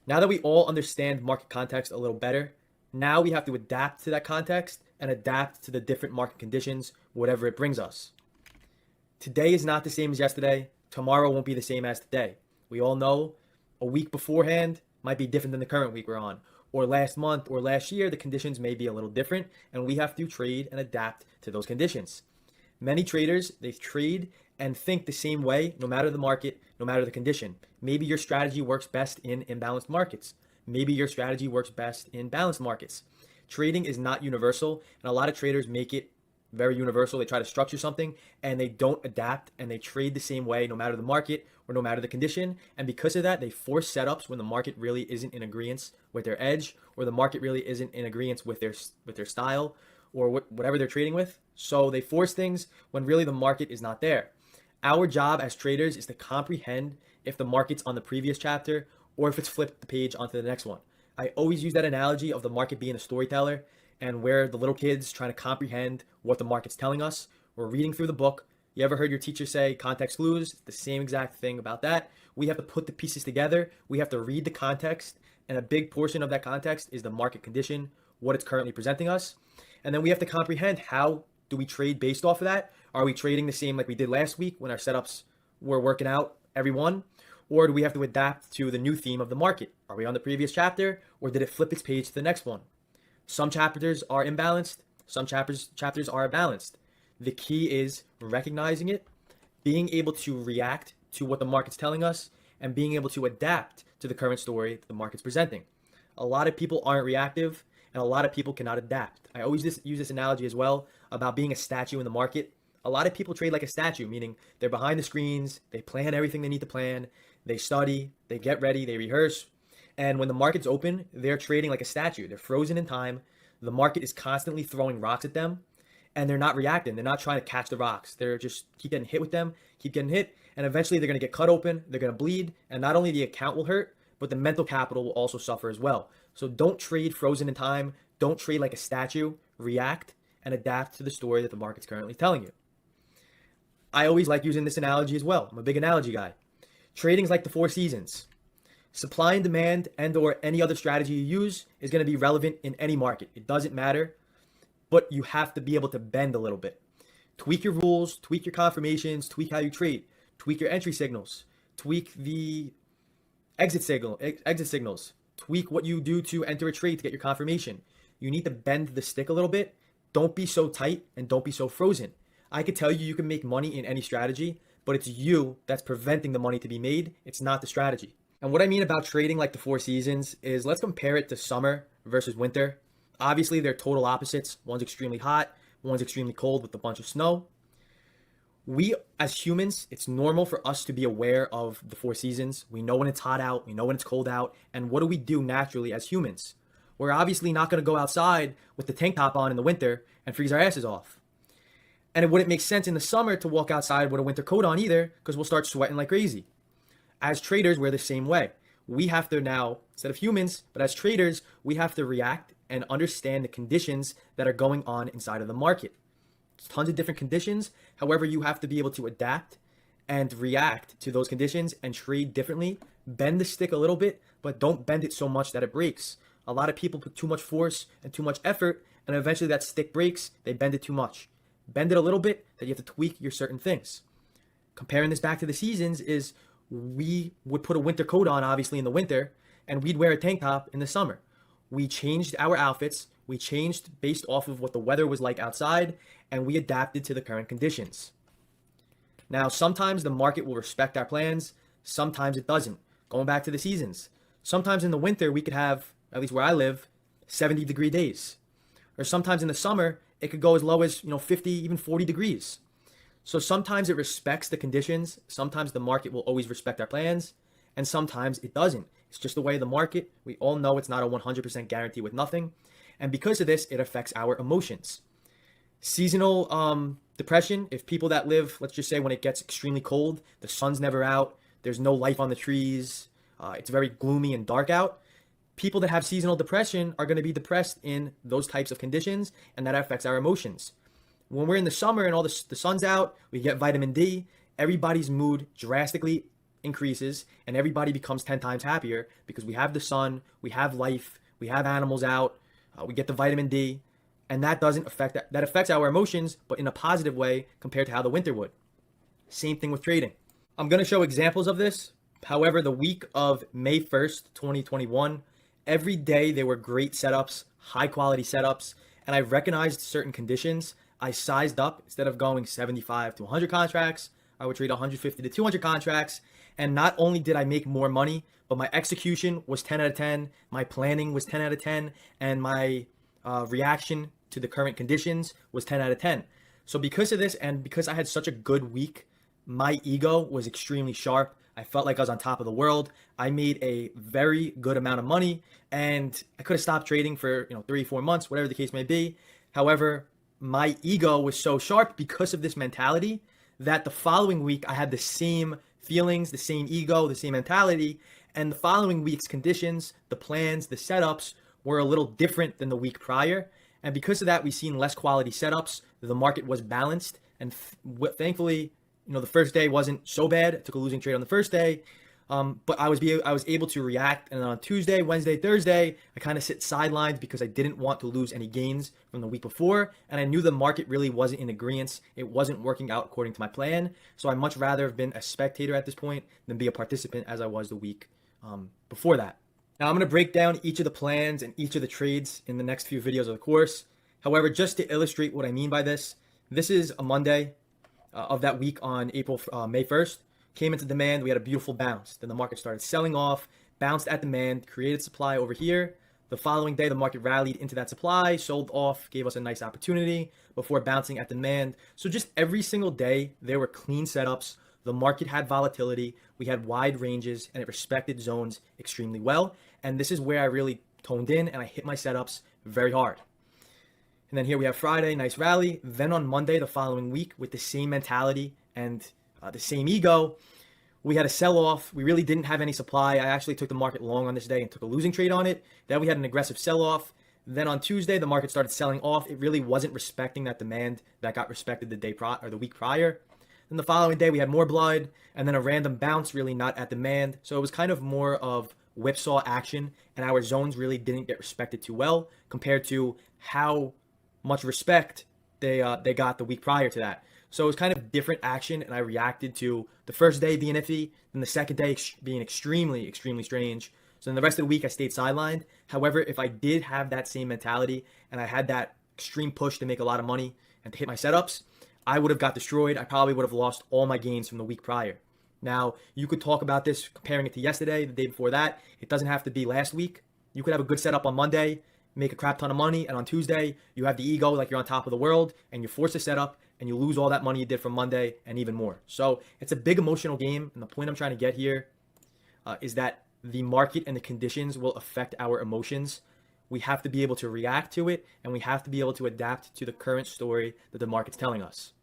Now that we all understand market context a little better, now we have to adapt to that context and adapt to the different market conditions, whatever it brings us. Today is not the same as yesterday. Tomorrow won't be the same as today. We all know a week beforehand might be different than the current week we're on. Or last month or last year, the conditions may be a little different, and we have to trade and adapt to those conditions. Many traders, they trade and think the same way no matter the market, no matter the condition. Maybe your strategy works best in imbalanced markets. Maybe your strategy works best in balanced markets. Trading is not universal, and a lot of traders make it very universal. They try to structure something and they don't adapt and they trade the same way no matter the market or no matter the condition. And because of that, they force setups when the market really isn't in agreement with their edge, or the market really isn't in agreement with their style, or whatever they're trading with. So they force things when really the market is not there. Our job as traders is to comprehend if the market's on the previous chapter or if it's flipped the page onto the next one. I always use that analogy of the market being a storyteller, and where the little kids trying to comprehend what the market's telling us. We're reading through the book. You ever heard your teacher say context clues? The same exact thing about that. We have to put the pieces together. We have to read the context, and a big portion of that context is the market condition, what it's currently presenting us. And then we have to comprehend, how do we trade based off of that? Are we trading the same like we did last week when our setups were working out every one? Or do we have to adapt to the new theme of the market? Are we on the previous chapter, or did it flip its page to the next one? Some chapters are imbalanced, some chapters are balanced. The key is recognizing it, being able to react to what the market's telling us, and being able to adapt to the current story that the market's presenting. A lot of people aren't reactive, and a lot of people cannot adapt. I always use this analogy as well about being a statue in the market. A lot of people trade like a statue, meaning they're behind the screens, they plan everything they need to plan, they study, they get ready, they rehearse. And when the market's open, they're trading like a statue. They're frozen in time. The market is constantly throwing rocks at them, and they're not reacting. They're not trying to catch the rocks. They're just keep getting hit with them, keep getting hit, and eventually they're going to get cut open. They're going to bleed, and not only the account will hurt, but the mental capital will also suffer as well. So don't trade frozen in time. Don't trade like a statue. React and adapt to the story that the market's currently telling you. I always like using this analogy as well. I'm a big analogy guy. Trading's like the four seasons. Supply and demand and or any other strategy you use is going to be relevant in any market. It doesn't matter, but you have to be able to bend a little bit. Tweak your rules, tweak your confirmations, tweak how you trade, tweak your entry signals, tweak the exit signals, tweak what you do to enter a trade to get your confirmation. You need to bend the stick a little bit. Don't be so tight and don't be so frozen. I could tell you you can make money in any strategy, but it's you that's preventing the money to be made. It's not the strategy. And what I mean about trading like the four seasons is, let's compare it to summer versus winter. Obviously, they're total opposites. One's extremely hot, one's extremely cold with a bunch of snow. We, as humans, it's normal for us to be aware of the four seasons. We know when it's hot out, we know when it's cold out, and what do we do naturally as humans? We're obviously not going to go outside with the tank top on in the winter and freeze our asses off. And it wouldn't make sense in the summer to walk outside with a winter coat on either, because we'll start sweating like crazy. As traders, we're the same way. We have to now, instead of humans, but as traders, we have to react and understand the conditions that are going on inside of the market. There's tons of different conditions. However, you have to be able to adapt and react to those conditions and trade differently. Bend the stick a little bit, but don't bend it so much that it breaks. A lot of people put too much force and too much effort, and eventually that stick breaks. They bend it too much. Bend it a little bit, that you have to tweak your certain things. Comparing this back to the seasons is, we would put a winter coat on, obviously, in the winter, and we'd wear a tank top in the summer. We changed our outfits. We changed based off of what the weather was like outside, and we adapted to the current conditions. Now, sometimes the market will respect our plans. Sometimes it doesn't. Going back to the seasons. Sometimes in the winter, we could have, at least where I live, 70-degree days. Or sometimes in the summer, it could go as low as 50, even 40 degrees. So sometimes it respects the conditions. Sometimes the market will always respect our plans, and sometimes it doesn't. It's just the way of the market. We all know it's not a 100% guarantee with nothing. And because of this, it affects our emotions. Seasonal depression, if people that live, let's just say when it gets extremely cold, the sun's never out, there's no life on the trees, it's very gloomy and dark out, people that have seasonal depression are going to be depressed in those types of conditions, and that affects our emotions. When we're in the summer and all the sun's out, we get vitamin D, everybody's mood drastically increases and everybody becomes 10 times happier because we have the sun, we have life, we have animals out, we get the vitamin D, and that doesn't affect that affects our emotions, but in a positive way compared to how the winter would. Same thing with trading. I'm going to show examples of this. However, the week of May 1st, 2021, every day there were great setups, high quality setups, and I recognized certain conditions. I sized up. Instead of going 75 to 100 contracts, I would trade 150 to 200 contracts. And not only did I make more money, but my execution was 10 out of 10, my planning was 10 out of 10, and my reaction to the current conditions was 10 out of 10. So because of this, and because I had such a good week, my ego was extremely sharp. I felt like I was on top of the world. I made a very good amount of money, and I could have stopped trading for 3-4 months, whatever the case may be. However, my ego was so sharp because of this mentality that the following week I had the same feelings, the same ego, the same mentality, and the following week's conditions, the plans, the setups were a little different than the week prior. And because of that, we've seen less quality setups. The market was balanced, and thankfully, the first day wasn't so bad. I took a losing trade on the first day, but I was able to react. And on Tuesday, Wednesday, Thursday, I kind of sit sidelined because I didn't want to lose any gains from the week before, and I knew the market really wasn't in agreement. It wasn't working out according to my plan. So I'd much rather have been a spectator at this point than be a participant as I was the week before that. Now I'm going to break down each of the plans and each of the trades in the next few videos of the course. However, just to illustrate what I mean by this is a Monday of that week on May 1st. Came into demand, we had a beautiful bounce. Then the market started selling off, bounced at demand, created supply over here. The following day, the market rallied into that supply, sold off, gave us a nice opportunity before bouncing at demand. So just every single day, there were clean setups. The market had volatility. We had wide ranges, and it respected zones extremely well. And this is where I really toned in, and I hit my setups very hard. And then here we have Friday, nice rally. Then on Monday, the following week, with the same mentality and the same ego, we had a sell-off. We really didn't have any supply. I actually took the market long on this day and took a losing trade on it. Then we had an aggressive sell-off. Then on Tuesday, the market started selling off. It really wasn't respecting that demand that got respected the week prior. Then the following day, we had more blood, and then a random bounce, really not at demand. So it was kind of more of whipsaw action, and our zones really didn't get respected too well compared to how much respect they got the week prior to that. So it was kind of different action, and I reacted to the first day being iffy, then the second day being extremely, extremely strange. So then the rest of the week, I stayed sidelined. However, if I did have that same mentality and I had that extreme push to make a lot of money and to hit my setups, I would have got destroyed. I probably would have lost all my gains from the week prior. Now, you could talk about this, comparing it to yesterday, the day before that. It doesn't have to be last week. You could have a good setup on Monday, make a crap ton of money, and on Tuesday, you have the ego like you're on top of the world, and you force a setup, and you lose all that money you did from Monday and even more. So it's a big emotional game, and the point I'm trying to get here is that the market and the conditions will affect our emotions. We have to be able to react to it, and we have to be able to adapt to the current story that the market's telling us.